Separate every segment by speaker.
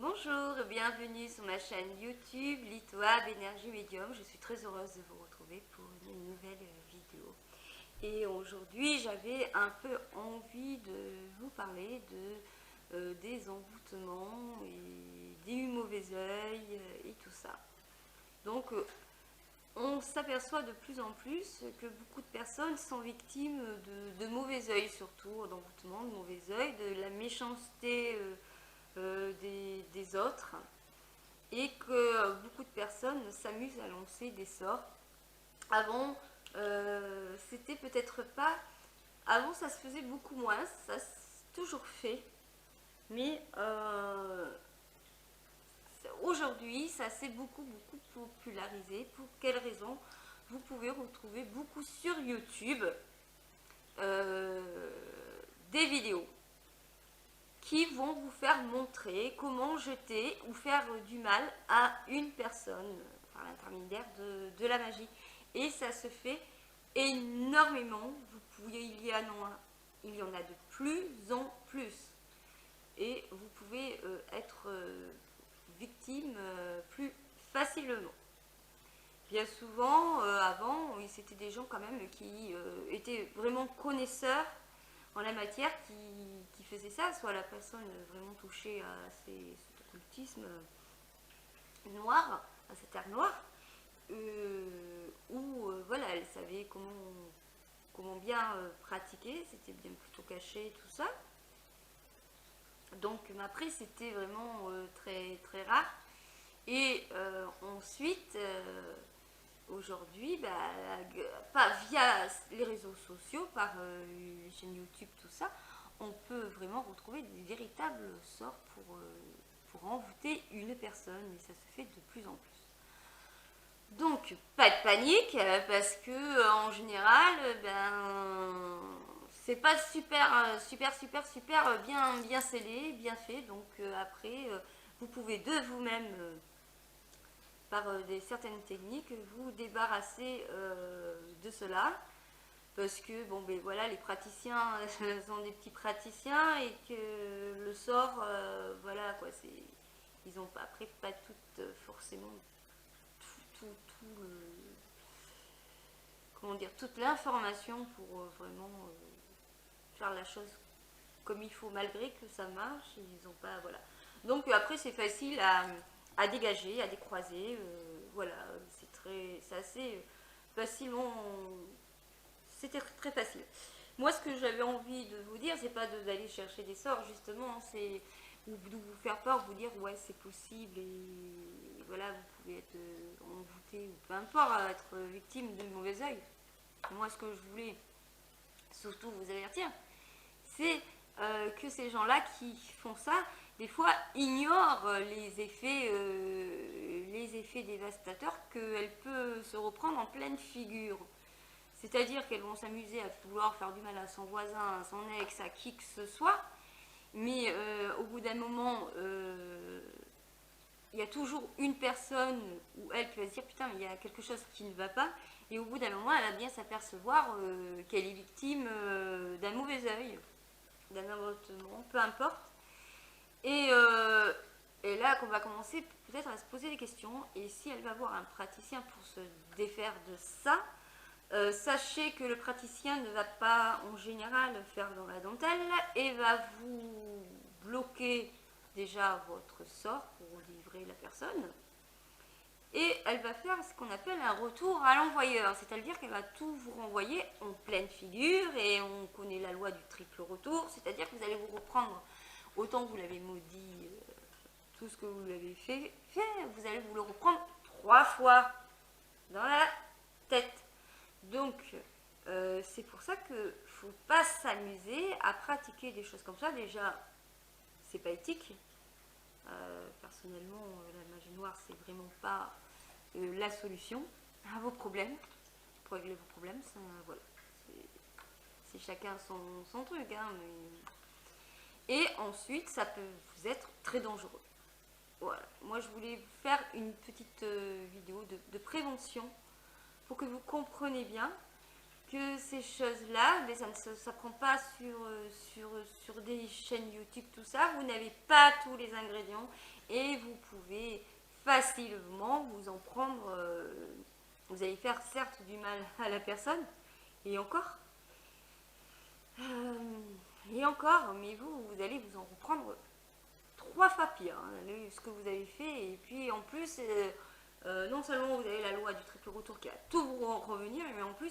Speaker 1: Bonjour et bienvenue sur ma chaîne YouTube Litwab Énergie Médium. Je suis très heureuse de vous retrouver pour une nouvelle vidéo. Et aujourd'hui, j'avais un peu envie de vous parler des envoûtements et des mauvais œil et tout ça. Donc, on s'aperçoit de plus en plus que beaucoup de personnes sont victimes de mauvais œil, surtout d'envoûtements, de mauvais œil, de la méchanceté des autres, et que beaucoup de personnes s'amusent à lancer des sorts. Avant, c'était peut-être pas. Avant, ça se faisait beaucoup moins, ça s'est toujours fait, mais aujourd'hui, ça s'est beaucoup popularisé. Pour quelles raisons? Vous pouvez retrouver beaucoup sur YouTube des vidéos qui vont vous faire montrer comment jeter ou faire du mal à une personne par l'intermédiaire de la magie. Et ça se fait énormément. Il y en a de plus en plus. Et vous pouvez être victime plus facilement. Bien souvent, avant, c'était des gens quand même qui étaient vraiment connaisseurs en la matière qui faisait ça, soit la personne vraiment touchée à cet occultisme noir, à cet art noir, ou voilà, elle savait comment bien pratiquer, c'était bien plutôt caché, tout ça. Donc après, c'était vraiment très rare. Et ensuite, aujourd'hui, pas via les réseaux sociaux, par les chaînes YouTube, tout ça, on peut vraiment retrouver des véritables sorts pour envoûter une personne, et ça se fait de plus en plus. Donc, pas de panique, parce que en général, c'est pas super bien scellé, bien fait. Donc après, vous pouvez de vous-même par certaines techniques vous débarrasser de cela, parce que bon ben voilà, les praticiens sont des petits praticiens, et que le sort voilà quoi, c'est ils ont après pas toutes forcément tout le, comment dire, toute l'information pour vraiment faire la chose comme il faut, malgré que ça marche, ils ont pas, voilà. Donc après, c'est facile à dégager, à décroiser, voilà, c'est assez facilement, c'était très facile. Moi, ce que j'avais envie de vous dire, c'est pas d'aller chercher des sorts, justement, c'est ou de vous faire peur, vous dire ouais, c'est possible, et voilà, vous pouvez être envoûté, ou peu importe, être victime de mauvais oeil. Moi, ce que je voulais surtout vous avertir, c'est que ces gens-là qui font ça, des fois, ignorent les effets dévastateurs qu'elle peut se reprendre en pleine figure. C'est-à-dire qu'elles vont s'amuser à vouloir faire du mal à son voisin, à son ex, à qui que ce soit, mais au bout d'un moment, il y a toujours une personne où elle peut se dire putain, il y a quelque chose qui ne va pas, et au bout d'un moment, elle va bien s'apercevoir qu'elle est victime d'un mauvais œil, d'un avortement, peu importe. Et, euh, et là, qu'on va commencer peut-être à se poser des questions. Et si elle va voir un praticien pour se défaire de ça, sachez que le praticien ne va pas en général faire dans la dentelle et va vous bloquer déjà votre sort pour livrer la personne. Et elle va faire ce qu'on appelle un retour à l'envoyeur, c'est-à-dire qu'elle va tout vous renvoyer en pleine figure, et on connaît la loi du triple retour, c'est-à-dire que vous allez vous reprendre autant que vous l'avez maudit, tout ce que vous lui avez fait, vous allez vous le reprendre 3 fois dans la tête. Donc, c'est pour ça qu'il ne faut pas s'amuser à pratiquer des choses comme ça. Déjà, c'est pas éthique. Personnellement, la magie noire, c'est vraiment pas la solution à vos problèmes. Pour régler vos problèmes, ça, voilà. C'est chacun son truc. Hein, mais... Et ensuite, ça peut vous être très dangereux. Voilà. Moi, je voulais vous faire une petite vidéo de prévention pour que vous compreniez bien que ces choses-là, mais ça ne s'apprend pas sur des chaînes YouTube, tout ça. Vous n'avez pas tous les ingrédients et vous pouvez facilement vous en prendre. Vous allez faire certes du mal à la personne, et encore, mais vous allez vous en reprendre 3 fois pire, hein, ce que vous avez fait. Et puis en plus, non seulement vous avez la loi du triple retour qui va tout vous revenir, mais en plus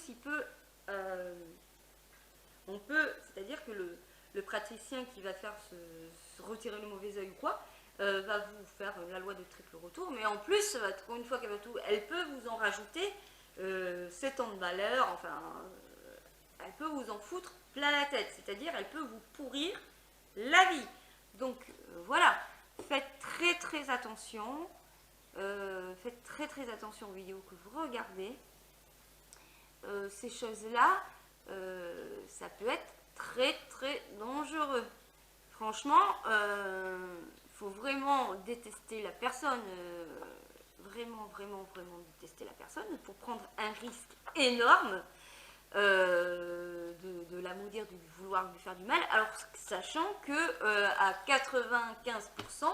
Speaker 1: c'est-à-dire que le praticien qui va faire se retirer le mauvais œil ou quoi, va vous faire la loi de triple retour, mais en plus, une fois qu'elle va tout, elle peut vous en rajouter 7 ans de valeur, enfin, elle peut vous en foutre plein la tête, c'est-à-dire elle peut vous pourrir la vie. Donc voilà, faites très attention, faites très attention aux vidéos que vous regardez. Ces choses-là, ça peut être très dangereux. Franchement, faut vraiment détester la personne, vraiment détester la personne pour prendre un risque énorme de la maudire, de vouloir lui faire du mal, alors sachant que à 95%,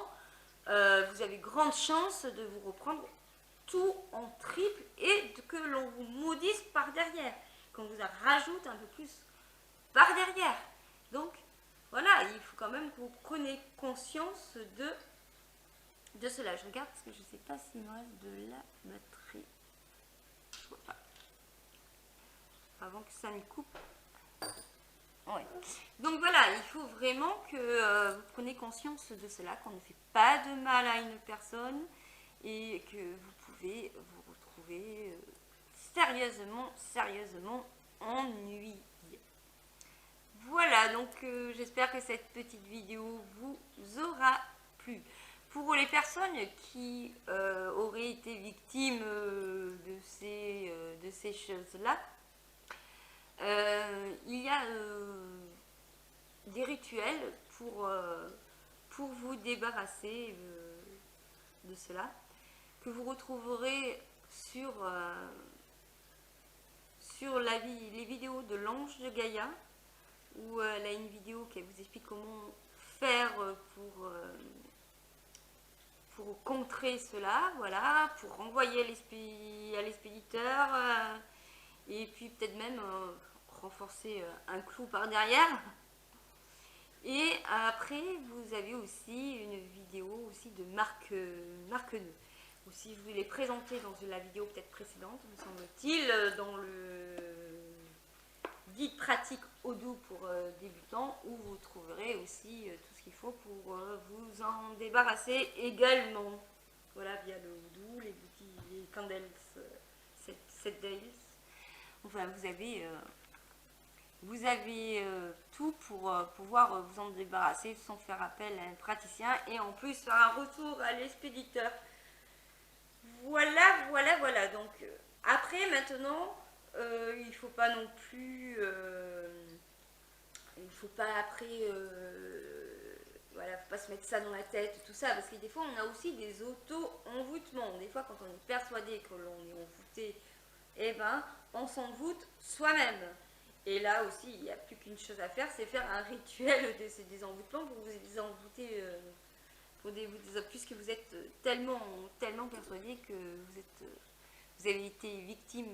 Speaker 1: vous avez grande chance de vous reprendre tout en triple et que l'on vous maudisse par derrière, qu'on vous rajoute un peu plus par derrière. Donc voilà, il faut quand même que vous preniez conscience de cela. Je regarde parce que je ne sais pas s'il me reste de la batterie. Je vois pas. Avant que ça ne coupe. Ouais. Donc voilà, il faut vraiment que vous preniez conscience de cela, qu'on ne fait pas de mal à une personne et que vous pouvez vous retrouver sérieusement ennuyé. Voilà, donc j'espère que cette petite vidéo vous aura plu. Pour les personnes qui auraient été victimes de ces choses-là, il y a des rituels pour vous débarrasser de cela, que vous retrouverez sur les vidéos de l'Ange de Gaïa, où elle a une vidéo qui vous explique comment faire pour contrer cela, voilà, pour renvoyer à l'expéditeur, et puis peut-être même renforcer un clou par derrière. Et après, vous avez aussi une vidéo aussi de Marc Neu. Aussi, je vous l'ai présenté dans la vidéo peut-être précédente, me semble-t-il, dans le guide pratique Odoo pour débutants, où vous trouverez aussi tout ce qu'il faut pour vous en débarrasser également. Voilà, via le Odoo, les candles, 7 days. Enfin, vous avez tout pour pouvoir vous en débarrasser sans faire appel à un praticien et en plus faire un retour à l'expéditeur. Voilà. Donc après, maintenant, il faut pas non plus, il faut pas après, voilà, faut pas se mettre ça dans la tête, tout ça, parce que des fois on a aussi des auto-envoûtements. Des fois, quand on est persuadé que l'on est envoûté, eh ben, on s'envoûte soi-même. Et là aussi, il n'y a plus qu'une chose à faire, c'est faire un rituel de ces désenvoûtements pour vous désenvoûter, puisque vous êtes tellement persuadé que vous avez été victime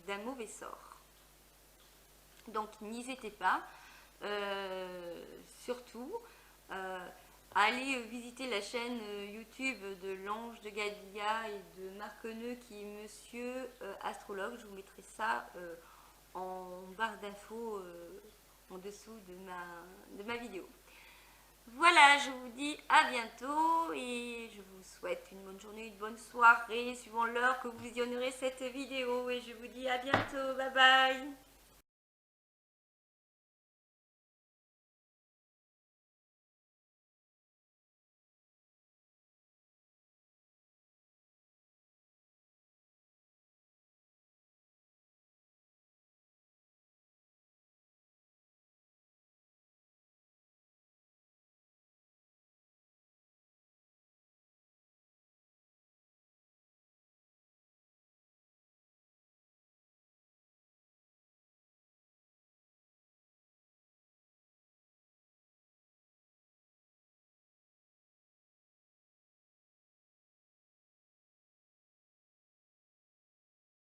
Speaker 1: d'un mauvais sort. Donc n'hésitez pas, surtout, allez visiter la chaîne YouTube de l'Ange de Gaïa et de Marc Neu, qui est monsieur astrologue. Je vous mettrai ça en barre d'infos en dessous de ma vidéo. Voilà, je vous dis à bientôt et je vous souhaite une bonne journée, une bonne soirée, suivant l'heure que vous visionnerez cette vidéo. Et je vous dis à bientôt, bye bye.